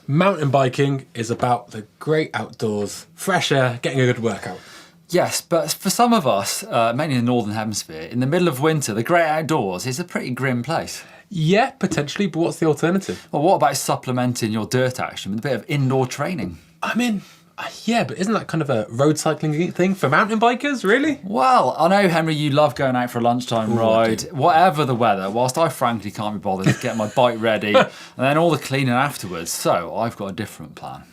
Mountain biking is about the great outdoors, fresh air, getting a good workout. Yes, but for some of us, mainly in the Northern Hemisphere, in the middle of winter, the great outdoors is a pretty grim place. Yeah, potentially, but what's the alternative? Well, what about supplementing your dirt action with a bit of indoor training? I mean, yeah, but isn't that kind of a road cycling thing for mountain bikers, really? Well, I know, Henry, you love going out for a lunchtime ride, whatever the weather, whilst I frankly can't be bothered to get my bike ready and then all the cleaning afterwards, so I've got a different plan.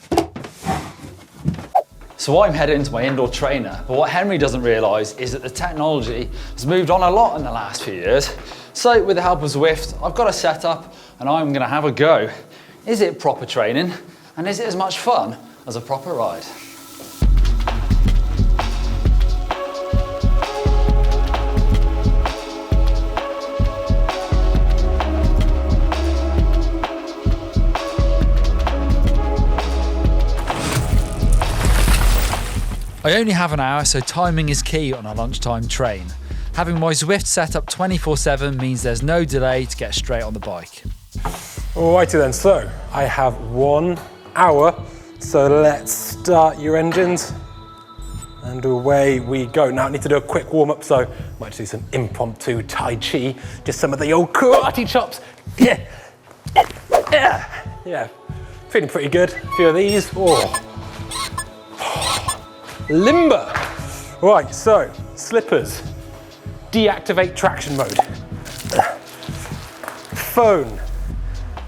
So I'm heading into my indoor trainer, but what Henry doesn't realise is that the technology has moved on a lot in the last few years. So with the help of Zwift, I've got a setup and I'm going to have a go. Is it proper training? And is it as much fun as a proper ride? I only have an hour, so timing is key on a lunchtime train. Having my Zwift set up 24/7 means there's no delay to get straight on the bike. Alrighty then, so I have 1 hour, so let's start your engines and away we go. Now I need to do a quick warm up, so I might do some impromptu Tai Chi, just some of the old karate chops. Yeah, feeling pretty good. A few of these. Limber. Right, so slippers, deactivate traction mode. Phone,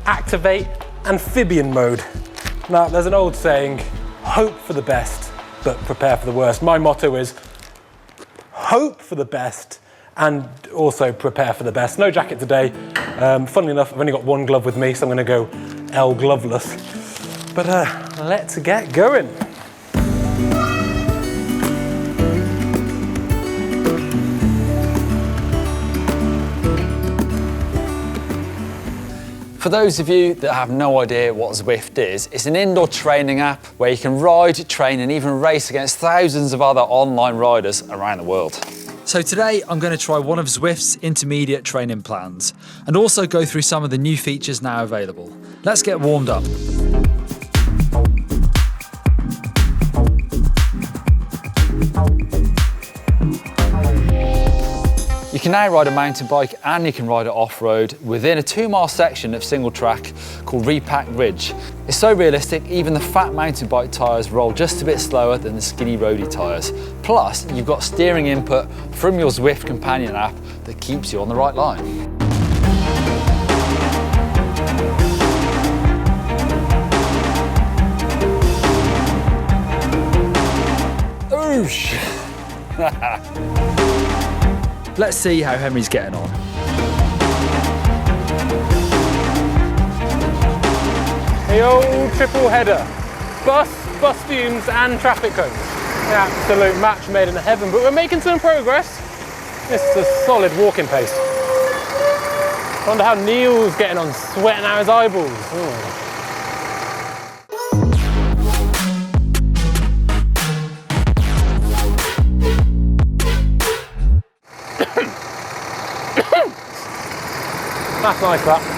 activate amphibian mode. Now, there's an old saying, hope for the best, but prepare for the worst. My motto is hope for the best and also prepare for the best. No jacket today. Funnily enough, I've only got one glove with me, so I'm gonna go L gloveless. But let's get going. For those of you that have no idea what Zwift is, it's an indoor training app where you can ride, train and even race against thousands of other online riders around the world. So today I'm going to try one of Zwift's intermediate training plans and also go through some of the new features now available. Let's get warmed up. You can now ride a mountain bike and you can ride it off-road within a 2-mile section of single track called Repack Ridge. It's so realistic, even the fat mountain bike tyres roll just a bit slower than the skinny roadie tyres. Plus, you've got steering input from your Zwift companion app that keeps you on the right line. Oosh! Let's see how Henry's getting on. The old triple header. Bus fumes and traffic cones. The absolute match made in heaven, but we're making some progress. This is a solid walking pace. I wonder how Neil's getting on, sweating out his eyeballs. Ooh. That's nice, that.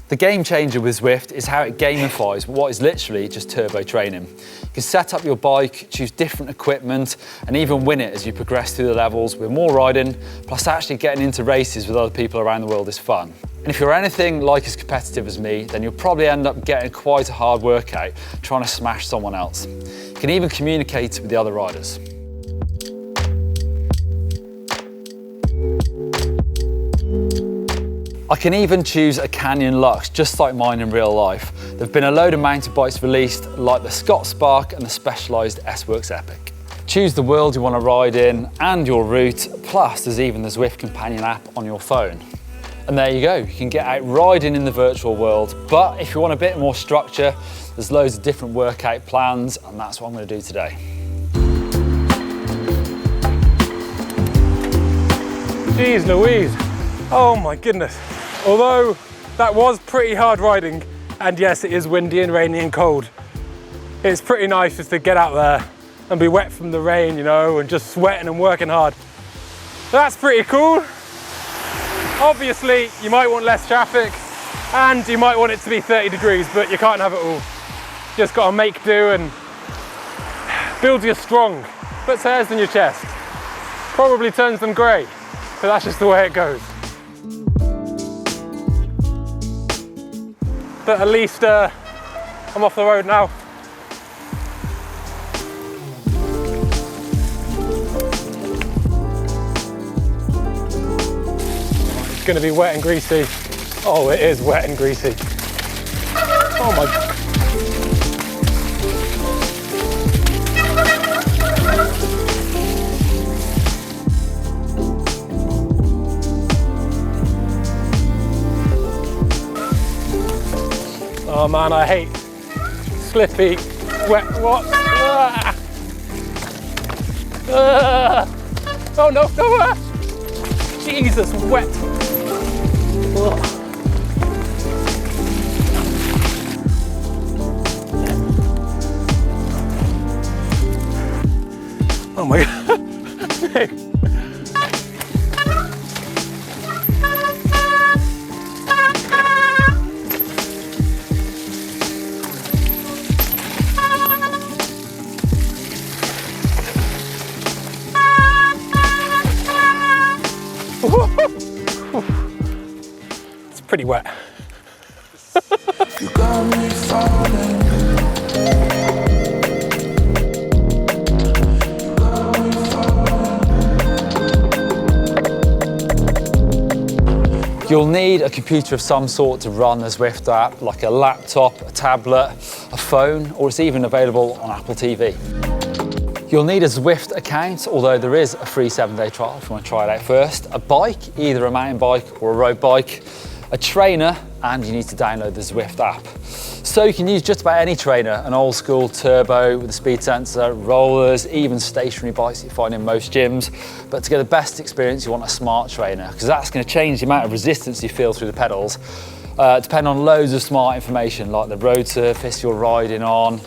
The game changer with Zwift is how it gamifies what is literally just turbo training. You can set up your bike, choose different equipment, and even win it as you progress through the levels with more riding, plus actually getting into races with other people around the world is fun. And if you're anything like as competitive as me, then you'll probably end up getting quite a hard workout trying to smash someone else. You can even communicate with the other riders. I can even choose a Canyon Lux, just like mine in real life. There've been a load of mountain bikes released, like the Scott Spark and the Specialized S-Works Epic. Choose the world you want to ride in and your route, plus there's even the Zwift companion app on your phone. And there you go, you can get out riding in the virtual world, but if you want a bit more structure, there's loads of different workout plans, and that's what I'm going to do today. Jeez Louise. Oh my goodness. Although that was pretty hard riding, and yes, it is windy and rainy and cold, it's pretty nice just to get out there and be wet from the rain, you know, and just sweating and working hard. That's pretty cool. Obviously, you might want less traffic and you might want it to be 30 degrees, but you can't have it all. Just gotta make do and builds you strong, puts hairs in your chest, probably turns them grey, but that's just the way it goes. But at least I'm off the road now. It's gonna be wet and greasy. Oh, it is wet and greasy. Oh my God. Oh man, I hate slippy, wet, what? Oh no, no! Jesus, wet. Oh my God. It's pretty wet. You got me falling. You'll need a computer of some sort to run the Zwift app, like a laptop, a tablet, a phone, or it's even available on Apple TV. You'll need a Zwift account, although there is a free 7-day trial if you want to try it out first. A bike, either a mountain bike or a road bike, a trainer, and you need to download the Zwift app. So you can use just about any trainer, an old school turbo with a speed sensor, rollers, even stationary bikes you find in most gyms. But to get the best experience, you want a smart trainer, because that's going to change the amount of resistance you feel through the pedals. Depend on loads of smart information, like the road surface you're riding on.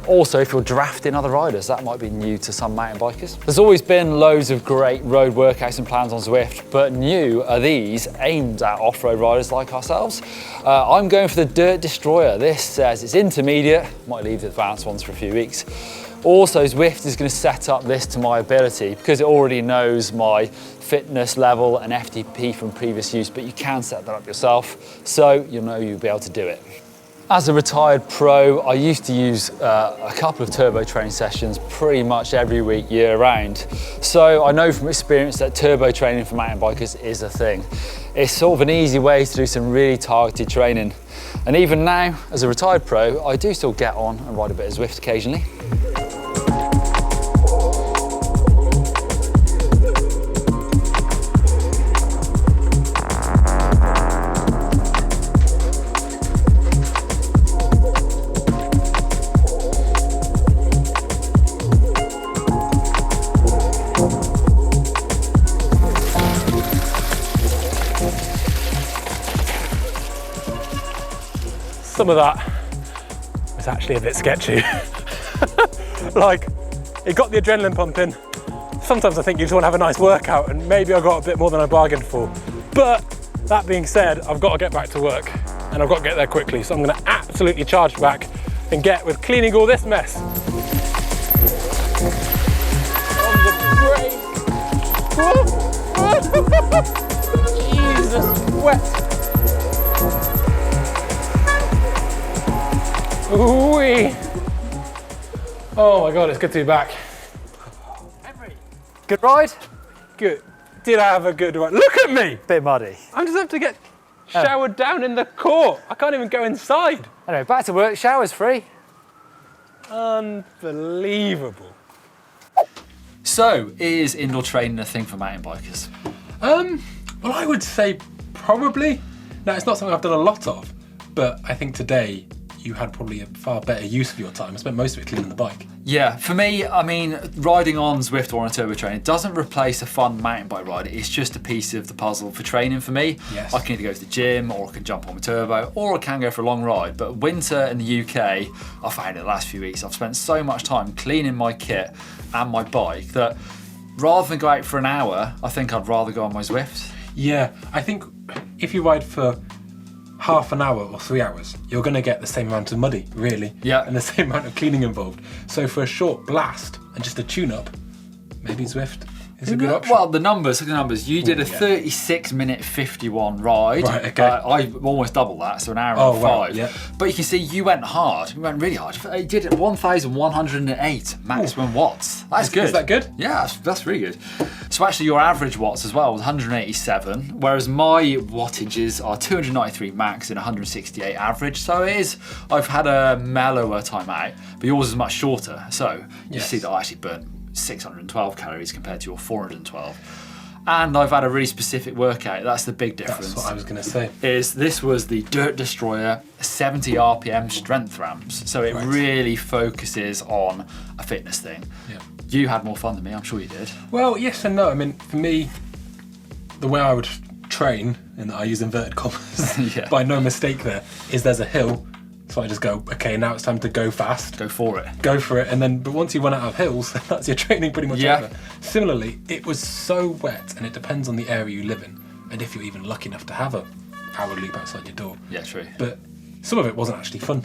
Also, if you're drafting other riders, that might be new to some mountain bikers. There's always been loads of great road workouts and plans on Zwift, but new are these aimed at off-road riders like ourselves. I'm going for the Dirt Destroyer. This says it's intermediate, might leave the advanced ones for a few weeks. Also, Zwift is going to set up this to my ability because it already knows my fitness level and FTP from previous use, but you can set that up yourself, so you'll know you'll be able to do it. As a retired pro, I used to use a couple of turbo training sessions pretty much every week, year round. So I know from experience that turbo training for mountain bikers is a thing. It's sort of an easy way to do some really targeted training. And even now, as a retired pro, I do still get on and ride a bit of Zwift occasionally. Some of that was actually a bit sketchy. Like, it got the adrenaline pumping. Sometimes I think you just want to have a nice workout, and maybe I got a bit more than I bargained for. But that being said, I've got to get back to work, and I've got to get there quickly. So I'm going to absolutely charge back and get with cleaning all this mess. On the brake. Jesus, wet. Ooh-wee. Oh my God, it's good to be back. Good ride? Good. Did I have a good ride? Look at me! Bit muddy. I'm just have to get showered down in the court. I can't even go inside. Anyway, back to work, shower's free. Unbelievable. So, is indoor training a thing for mountain bikers? Well, I would say probably. Now, it's not something I've done a lot of, but I think today you had probably a far better use of your time. I spent most of it cleaning the bike. Yeah, for me, I mean, riding on Zwift or on a turbo train, it doesn't replace a fun mountain bike ride. It's just a piece of the puzzle for training for me. Yes. I can either go to the gym, or I can jump on my turbo, or I can go for a long ride. But winter in the UK, I found it the last few weeks, I've spent so much time cleaning my kit and my bike that rather than go out for an hour, I think I'd rather go on my Zwift. Yeah, I think if you ride for half an hour or 3 hours, you're going to get the same amount of muddy, really. Yeah. And the same amount of cleaning involved. So for a short blast and just a tune-up, maybe Zwift is a good option. Well, the numbers, look at the numbers. You did a yeah. 36-minute 51 ride. Right, okay. I almost doubled that, so an hour and wow, 5. yeah. But you can see you went hard. You went really hard. You did it 1,108 maximum watts. That's good. Is that good? Yeah, that's really good. So actually your average watts as well was 187, whereas my wattages are 293 max and 168 average. So it is, I've had a mellower time out, but yours is much shorter. So you Yes. see that I actually burnt 612 calories compared to your 412. And I've had a really specific workout. That's the big difference. That's what I was going to say. This was the Dirt Destroyer 70 RPM strength ramps. So it Right. really focuses on a fitness thing. Yeah. You had more fun than me, I'm sure you did. Well, yes and no. I mean, for me, the way I would train, and I use inverted commas, Yeah. by no mistake there, is there's a hill. So I just go, okay, now it's time to go fast. Go for it. Go for it, and then, but once you run out of hills, that's your training pretty much Yeah. over. Similarly, it was so wet, and it depends on the area you live in, and if you're even lucky enough to have a hour loop outside your door. Yeah, true. But some of it wasn't actually fun.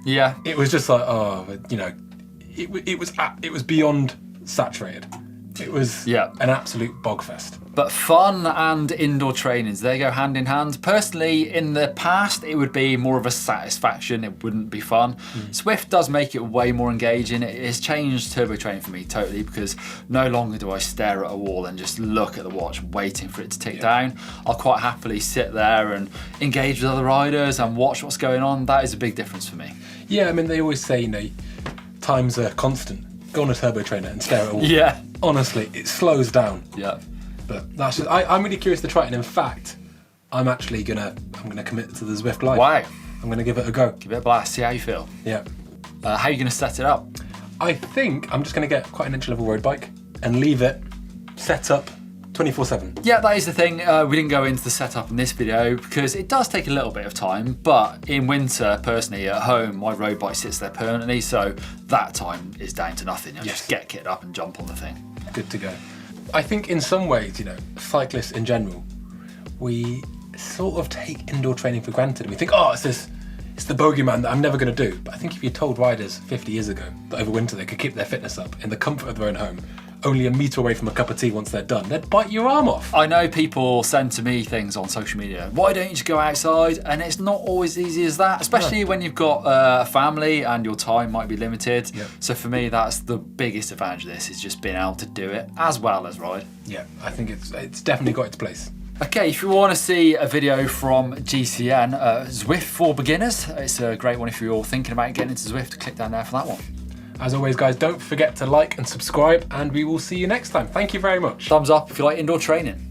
Yeah. It was just like, it was beyond saturated. It was Yeah. an absolute bog fest. But fun and indoor trainings, they go hand in hand. Personally, in the past, it would be more of a satisfaction. It wouldn't be fun. Zwift does make it way more engaging. It has changed turbo training for me totally, because no longer do I stare at a wall and just look at the watch waiting for it to tick down. I'll quite happily sit there and engage with other riders and watch what's going on. That is a big difference for me. Yeah, I mean, they always say, times are constant. Go on a turbo trainer and stare at a wall. Yeah. Honestly, it slows down. Yeah. But that's just, I'm really curious to try it, and in fact, I'm gonna commit to the Zwift Live. Wow. I'm gonna give it a go. Give it a blast, see how you feel. Yeah. How are you going to set it up? I think I'm just gonna get quite an entry-level road bike and leave it set up 24/7. Yeah, that is the thing. We didn't go into the setup in this video because it does take a little bit of time, but in winter, personally, at home, my road bike sits there permanently, so that time is down to nothing. You just get kitted up and jump on the thing. Good to go. I think in some ways, cyclists in general, we sort of take indoor training for granted. We think, it's the bogeyman that I'm never going to do. But I think if you told riders 50 years ago that over winter they could keep their fitness up in the comfort of their own home, only a metre away from a cup of tea once they're done, they'd bite your arm off. I know people send to me things on social media. Why don't you just go outside? And it's not always easy as that, especially when you've got a family and your time might be limited. Yep. So for me, that's the biggest advantage of this, is just being able to do it as well as ride. Yeah, I think it's definitely got its place. Okay, if you want to see a video from GCN, Zwift for beginners, it's a great one if you're thinking about getting into Zwift. Click down there for that one. As always, guys, don't forget to like and subscribe, and we will see you next time. Thank you very much. Thumbs up if you like indoor training.